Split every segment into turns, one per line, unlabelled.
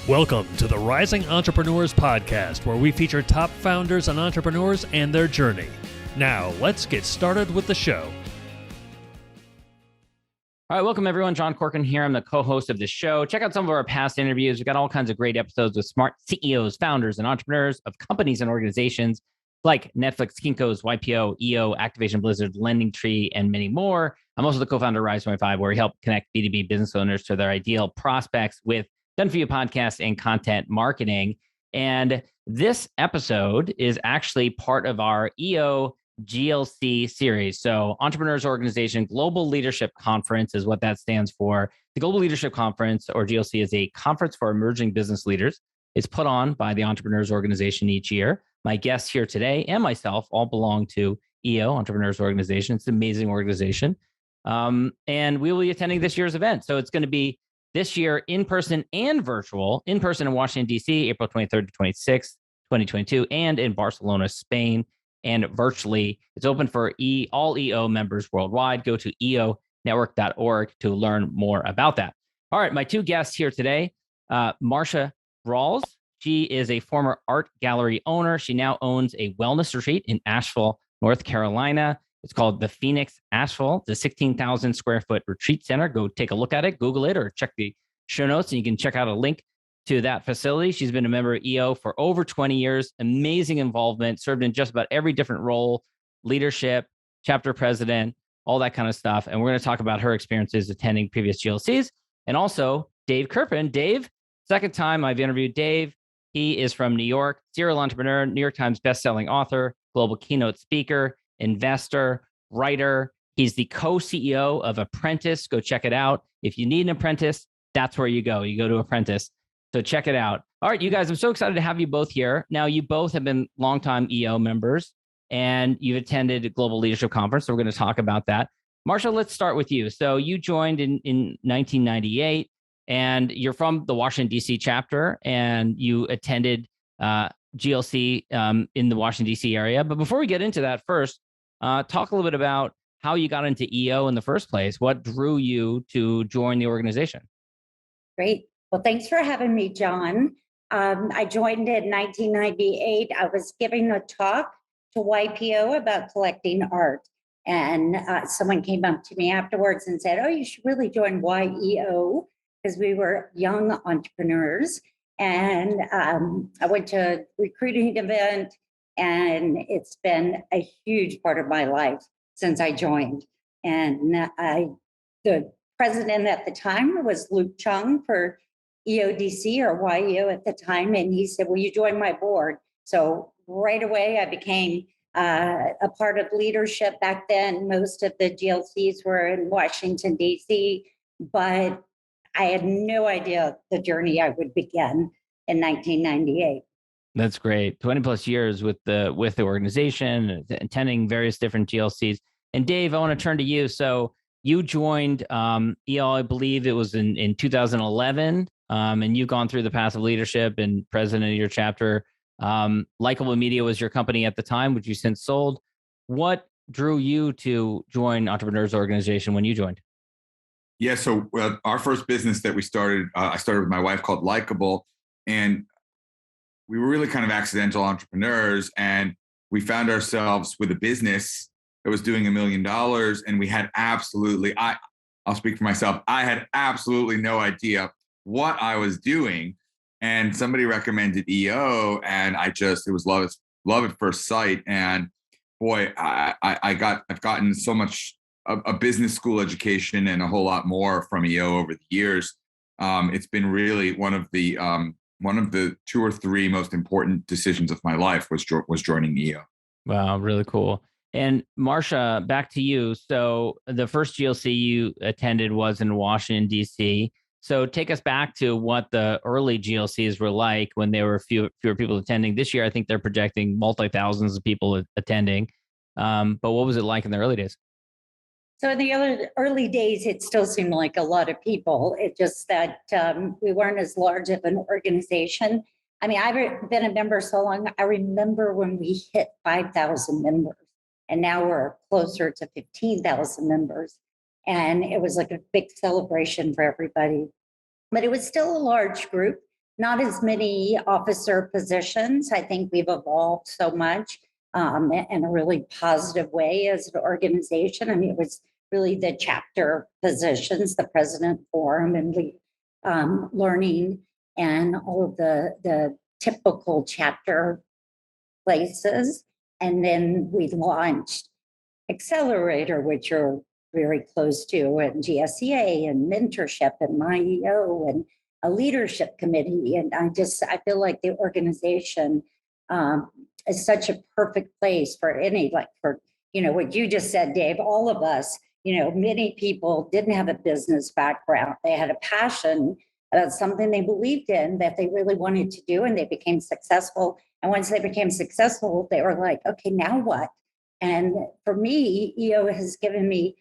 Welcome to the Rising Entrepreneurs Podcast, where we feature top founders and entrepreneurs and their journey. Now, let's get started with the show.
All right, welcome everyone. John Corcoran here. I'm the co-host of this show. Check out some of our past interviews. We've got all kinds of great episodes with smart CEOs, founders, and entrepreneurs of companies and organizations like Netflix, Kinko's, YPO, EO, Activation Blizzard, Lending Tree, and many more. I'm also the co-founder of Rise 25, where we help connect B2B business owners to their ideal prospects with done-for-you podcasts and content marketing. And this episode is actually part of our EO GLC series. So Entrepreneurs Organization Global Leadership Conference is what that stands for. The Global Leadership Conference, or GLC, is a conference for emerging business leaders. It's put on by the Entrepreneurs Organization each year. My guests here today and myself all belong to EO, Entrepreneurs Organization. It's an amazing organization. And we will be attending this year's event. So it's going to be this year in person and virtual, in person in Washington, D.C., April 23rd to 26th, 2022, and in Barcelona, Spain. And virtually, it's open for all EO members worldwide. Go to eonetwork.org to learn more about that. All right, my two guests here today, Marsha Ralls. She is a former art gallery owner. She now owns a wellness retreat in Asheville, North Carolina. It's called the Phoenix Asheville, the 16,000 square foot retreat center. Go take a look at it, Google it, or check the show notes, and you can check out a link to that facility. She's been a member of EO for over 20 years, amazing involvement, served in just about every different role, leadership, chapter president, all that kind of stuff. And we're going to talk about her experiences attending previous GLCs. And also Dave Kerpen. Dave, second time I've interviewed Dave. He is from New York, serial entrepreneur, New York Times bestselling author, global keynote speaker, investor, writer. He's the co-CEO of Apprentice. Go check it out. If you need an apprentice, that's where you go. You go to Apprentice. So check it out. All right, you guys, I'm so excited to have you both here. Now, you both have been longtime EO members, and you've attended a Global Leadership Conference, so we're going to talk about that. Marsha, let's start with you. So you joined in 1998, and you're from the Washington, D.C. chapter, and you attended GLC in the Washington, D.C. area. But before we get into that, first, talk a little bit about how you got into EO in the first place. What drew you to join the organization?
Great. Well, thanks for having me, John. I joined in 1998. I was giving a talk to YPO about collecting art. And someone came up to me afterwards and said, oh, you should really join YEO, because we were young entrepreneurs. And I went to a recruiting event, and it's been a huge part of my life since I joined. And the president at the time was Luke Chung for EODC, or YEO at the time, and he said, will you join my board? So right away, I became a part of leadership. Back then, most of the GLCs were in Washington, D.C., but I had no idea the journey I would begin in 1998.
That's great. 20 plus years with the organization, attending various different GLCs. And Dave, I want to turn to you. So you joined EO, I believe it was in 2011, and you've gone through the path of leadership and president of your chapter. Likeable Media was your company at the time, which you since sold. What drew you to join Entrepreneurs Organization when you joined?
Yeah, so our first business that we started, I started with my wife, called Likeable, and we were really kind of accidental entrepreneurs, and we found ourselves with a business that was doing $1 million, and we had I'll speak for myself, I had absolutely no idea what I was doing, and somebody recommended EO, and it was love at first sight, and boy, I've gotten so much a business school education and a whole lot more from EO over the years. It's been really one of the 2 or 3 most important decisions of my life was joining EO.
Wow, really cool. And Marsha, back to you. So the first GLC you attended was in Washington, D.C. So take us back to what the early GLCs were like when there were fewer people attending. This year, I think they're projecting multi-thousands of people attending. But what was it like in the early days?
So in the early days, it still seemed like a lot of people. It's just that we weren't as large of an organization. I mean, I've been a member so long. I remember when we hit 5,000 members, and now we're closer to 15,000 members. And it was like a big celebration for everybody. But it was still a large group. not as many officer positions. I think we've evolved so much in a really positive way as an organization. I mean, it was really the chapter positions, the president forum and learning and all of the typical chapter places. And then we launched Accelerator, which are very close to, and GSEA and mentorship and MyEO and a leadership committee. And I feel like the organization is such a perfect place for what you just said, Dave, all of us, many people didn't have a business background. They had a passion about something they believed in that they really wanted to do, and they became successful. And once they became successful, they were like, okay, now what? And for me, EO has given me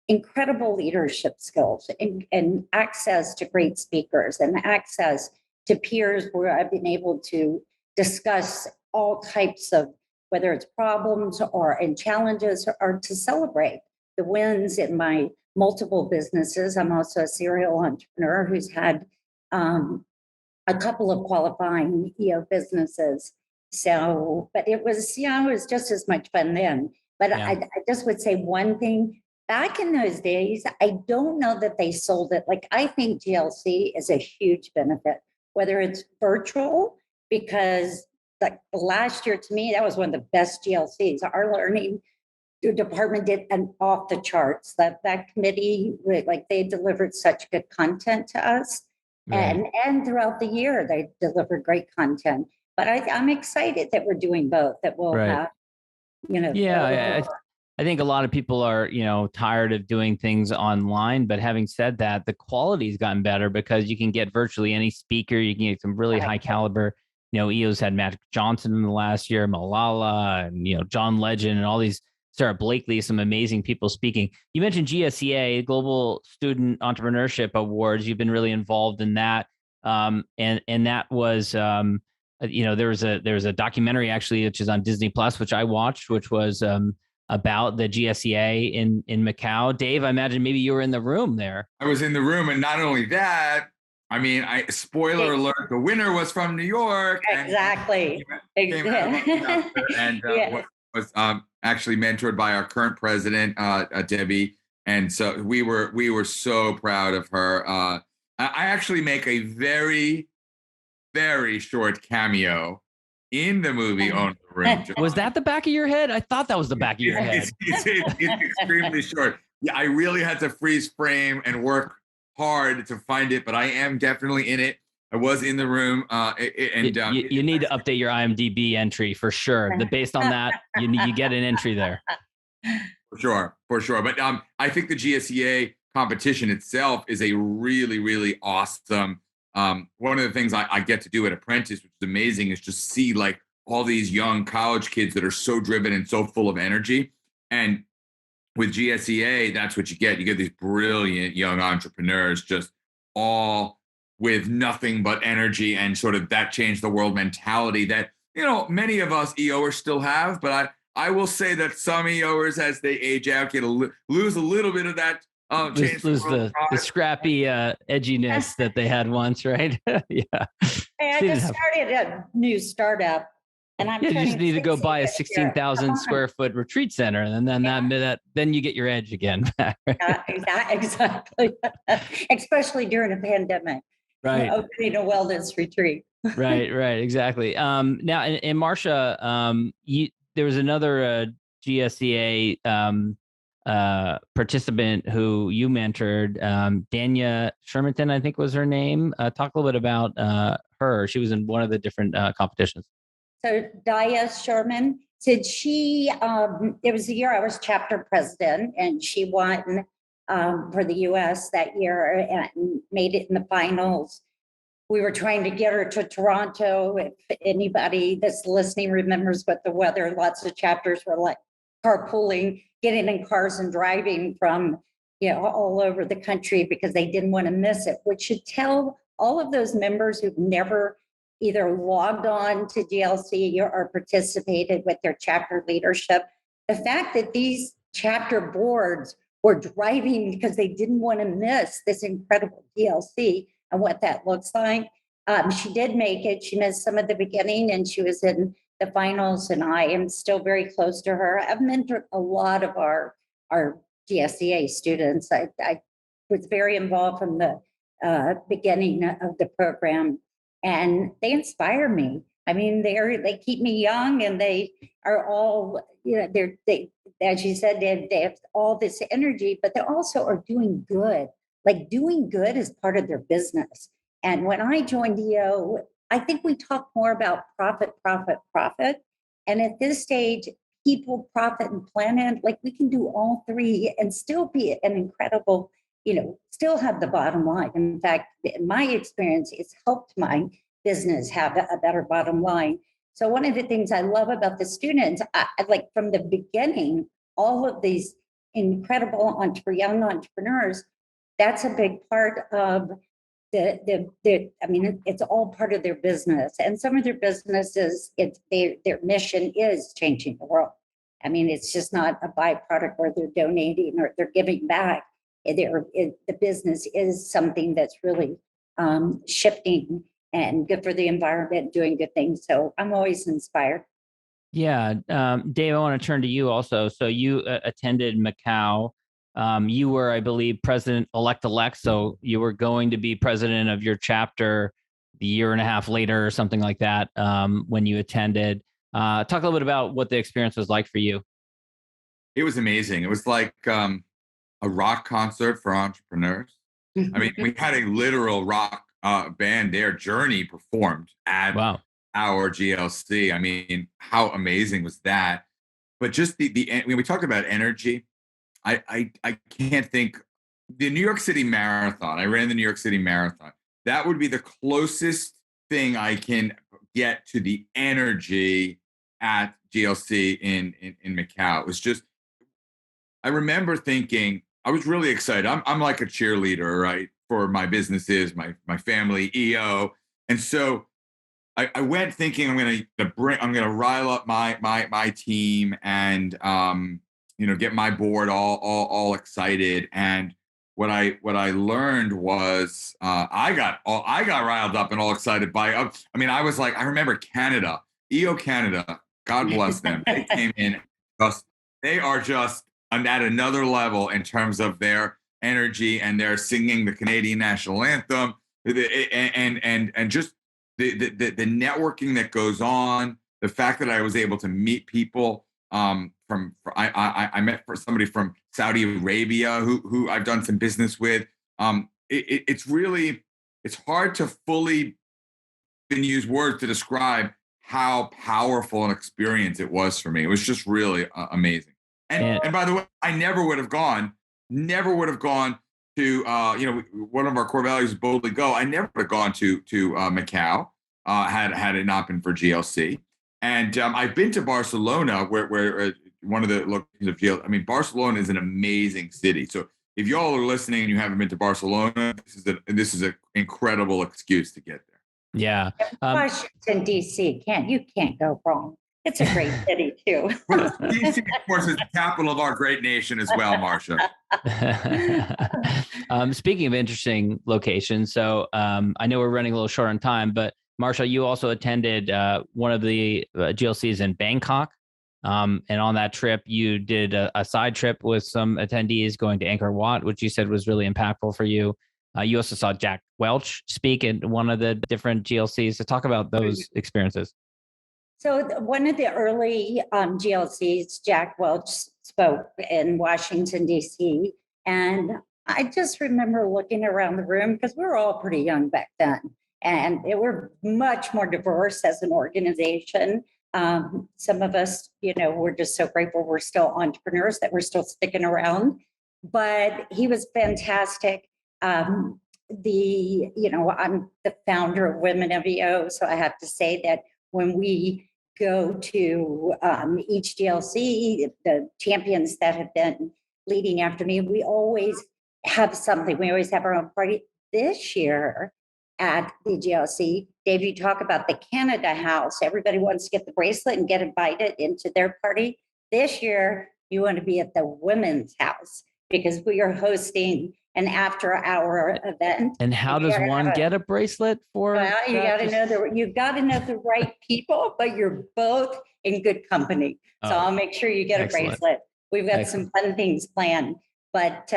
incredible leadership skills and access to great speakers and access to peers where I've been able to discuss all types of, whether it's problems or in challenges, or to celebrate the wins in my multiple businesses. I'm also a serial entrepreneur who's had a couple of qualifying EO businesses. So, but it was just as much fun then. But yeah. I just would say one thing. Back in those days, I don't know that they sold it. Like, I think GLC is a huge benefit, whether it's virtual, because like last year, to me, that was one of the best GLCs. Our learning department did an off the charts. That committee, like, they delivered such good content to us. Right. And throughout the year, they delivered great content. But I'm excited that we're doing both, that we'll have,
Yeah, I think a lot of people are, tired of doing things online. But having said that, the quality's gotten better because you can get virtually any speaker. You can get some really high caliber. EO's had Magic Johnson in the last year, Malala, and John Legend, and all these, Sarah Blakely, some amazing people speaking. You mentioned GSEA, Global Student Entrepreneurship Awards. You've been really involved in that, and that was. There was a documentary actually, which is on Disney Plus, which I watched, which was about the GSEA in Macau. Dave, I imagine maybe you were in the room there.
I was in the room, and not only that, I mean, spoiler alert, the winner was from New York.
Exactly.
And was actually mentored by our current president, Debbie. And so we were so proud of her. I actually make a very, very short cameo in the movie Own the Room.
Was that the back of your head? I thought that was the back of your head.
It's extremely short. Yeah, I really had to freeze frame and work hard to find it, but I am definitely in it. I was in the room.
You need to update your IMDb entry for sure. Based on that, you get an entry there.
For sure. But I think the GSEA competition itself is a really, really awesome. One of the things I get to do at Apprentice, which is amazing, is just see like all these young college kids that are so driven and so full of energy. And with GSEA, that's what you get. You get these brilliant young entrepreneurs, just all with nothing but energy and sort of that change the world mentality that, many of us EOers still have. But I will say that some EOers, as they age out, lose a little bit of that.
Lose the scrappy edginess that they had once, right? Yeah.
Hey, I just started a new startup, and
you just need to go buy a 16,000 square foot retreat center, and then you get your edge again.
Exactly. Especially during a pandemic.
Right.
Opening a wellness retreat.
Right. Exactly. Now, and Marsha, there was another GSEA participant who you mentored, Danya Shermanton, I think was her name. Talk a little bit about her. She was in one of the different competitions.
So Daya Sherman said it was the year I was chapter president, and she won for the US that year and made it in the finals. We were trying to get her to Toronto. If anybody that's listening remembers what the weather, lots of chapters were like carpooling, getting in cars and driving from all over the country because they didn't want to miss it, which should tell all of those members who've never either logged on to GLC or participated with their chapter leadership, the fact that these chapter boards were driving because they didn't want to miss this incredible GLC and what that looks like. She did make it. She missed some of the beginning and she was in the finals, and I am still very close to her. I've mentored a lot of our GSEA students. I was very involved from the beginning of the program, and they inspire me. I mean, they keep me young, and they are all, they as you said, they have all this energy, but they also are doing good. Like, doing good is part of their business. And when I joined EO, I think we talk more about profit, profit, profit. And at this stage, people, profit, and planet, like, we can do all three and still be an incredible, still have the bottom line. In fact, in my experience, it's helped my business have a better bottom line. So one of the things I love about the students, I like from the beginning, all of these incredible young entrepreneurs, that's a big part of it's all part of their business. And some of their businesses, their mission is changing the world. I mean, it's just not a byproduct where they're donating or they're giving back. The business is something that's really shifting and good for the environment, doing good things. So I'm always inspired.
Yeah. Dave, I want to turn to you also. So you attended Macau. You were, I believe, president-elect, so you were going to be president of your chapter a year and a half later or something like that when you attended. Talk a little bit about what the experience was like for you.
It was amazing. It was like a rock concert for entrepreneurs. I mean, we had a literal rock band there, Journey, performed at our GLC. I mean, how amazing was that? But just when we talked about energy, I can't think. The New York City Marathon, I ran the New York City Marathon. That would be the closest thing I can get to the energy at GLC in Macau. It was just, I remember thinking, I was really excited. I'm like a cheerleader, right, for my businesses, my family, EO. And so I went thinking I'm gonna rile up my team and get my board all excited. And what I learned was I got riled up and all excited by. I was like, I remember Canada, EO Canada, God bless them. They came in, they are just at another level in terms of their energy, and they're singing the Canadian national anthem, and just the networking that goes on, the fact that I was able to meet people. I met somebody from Saudi Arabia who I've done some business with. It's hard to fully use words to describe how powerful an experience it was for me. It was just really amazing. And by the way, I never would have gone to one of our core values is boldly go. I never would have gone to Macau had it not been for GLC. And I've been to Barcelona, where one of the locations of GLC. I mean, Barcelona is an amazing city. So if y'all are listening and you haven't been to Barcelona, this is an incredible excuse to get there.
Yeah.
Washington, D.C. You can't go wrong. It's a great city too.
Well, D.C., of course, is the capital of our great nation as well, Marsha.
Speaking of interesting locations, so I know we're running a little short on time, but Marsha, you also attended one of the GLCs in Bangkok. And on that trip, you did a side trip with some attendees going to Angkor Wat, which you said was really impactful for you. You also saw Jack Welch speak at one of the different GLCs. So talk about those experiences.
So one of the early GLCs, Jack Welch spoke in Washington, D.C. And I just remember looking around the room because we were all pretty young back then. And they were much more diverse as an organization. Some of us, we're just so grateful we're still entrepreneurs, that we're still sticking around. But he was fantastic. I'm the founder of Women of EO, so I have to say that when we go to each GLC, the champions that have been leading after me, we always have something. We always have our own party. This year at the GLC, Dave, you talk about the Canada House. Everybody wants to get the bracelet and get invited into their party. This year, you want to be at the Women's House because we are hosting an after-hour event.
And how
You
does
gotta
one
have
get a bracelet for?
Well, you
that?
got to know the right people, but you're both in good company. So
Oh,
I'll make sure you get
excellent.
a bracelet. We've got some fun things planned, but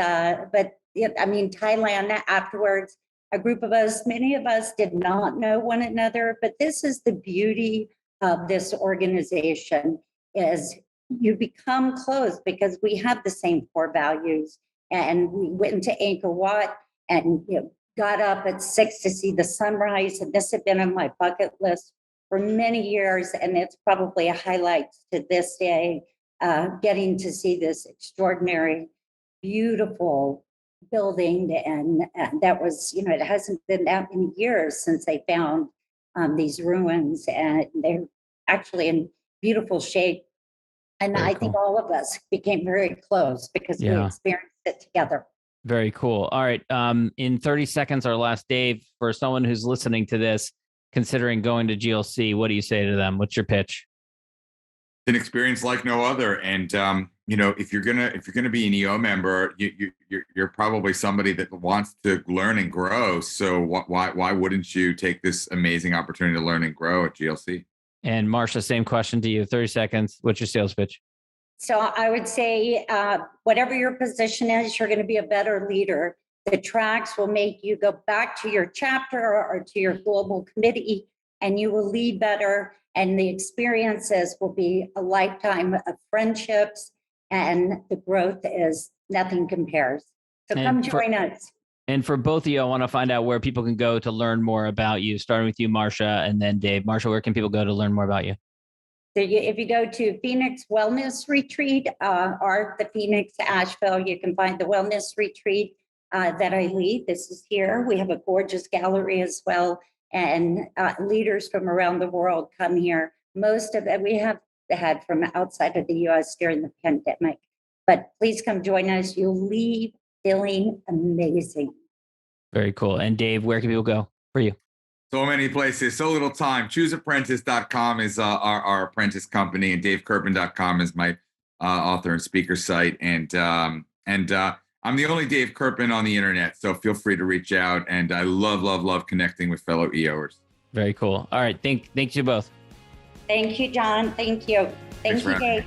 yeah, I mean, Thailand afterwards, a group of us, many of us did not know one another, but this is the beauty of this organization is you become close because we have the same core values. And we went into Angkor Wat and got up at 6 to see the sunrise. And this had been on my bucket list for many years. And it's probably a highlight to this day, getting to see this extraordinary, beautiful building. And that was, it hasn't been that many years since they found these ruins. And they're actually in beautiful shape. And
Very
I think
cool.
all of us became very close because we experienced it together.
Very cool. All right. In 30 seconds or less, Dave, for someone who's listening to this, considering going to GLC, what do you say to them? What's your pitch?
An experience like no other. And if you're gonna be an EO member, you're probably somebody that wants to learn and grow. So why wouldn't you take this amazing opportunity to learn and grow at GLC?
And Marsha, same question to you. 30 seconds. What's your sales pitch?
So I would say, whatever your position is, you're going to be a better leader. The tracks will make you go back to your chapter or to your global committee, and you will lead better. And the experiences will be a lifetime of friendships, and the growth is nothing compares. So come join us.
And for both of you, I want to find out where people can go to learn more about you, starting with you, Marsha, and then Dave. Marsha, where can people go to learn more about you?
So if you go to Phoenix Wellness Retreat or the Phoenix Asheville, you can find the wellness retreat that I lead. This is here. We have a gorgeous gallery as well. And leaders from around the world come here. Most of it we have had from outside of the US during the pandemic. But please come join us. You'll leave feeling amazing.
Very cool. And Dave, where can people go for you?
So many places, so little time. ChooseApprentice.com is our apprentice company, and DaveKerpen.com is my author and speaker site. And I'm the only Dave Kerpen on the internet, so feel free to reach out. And I love connecting with fellow EOers.
Very cool. All right, thank you both.
Thank you, John. Thank you. Thank you, Dave.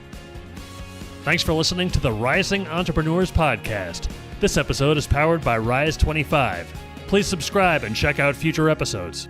Thanks for listening to the Rising Entrepreneurs Podcast. This episode is powered by Rise 25. Please subscribe and check out future episodes.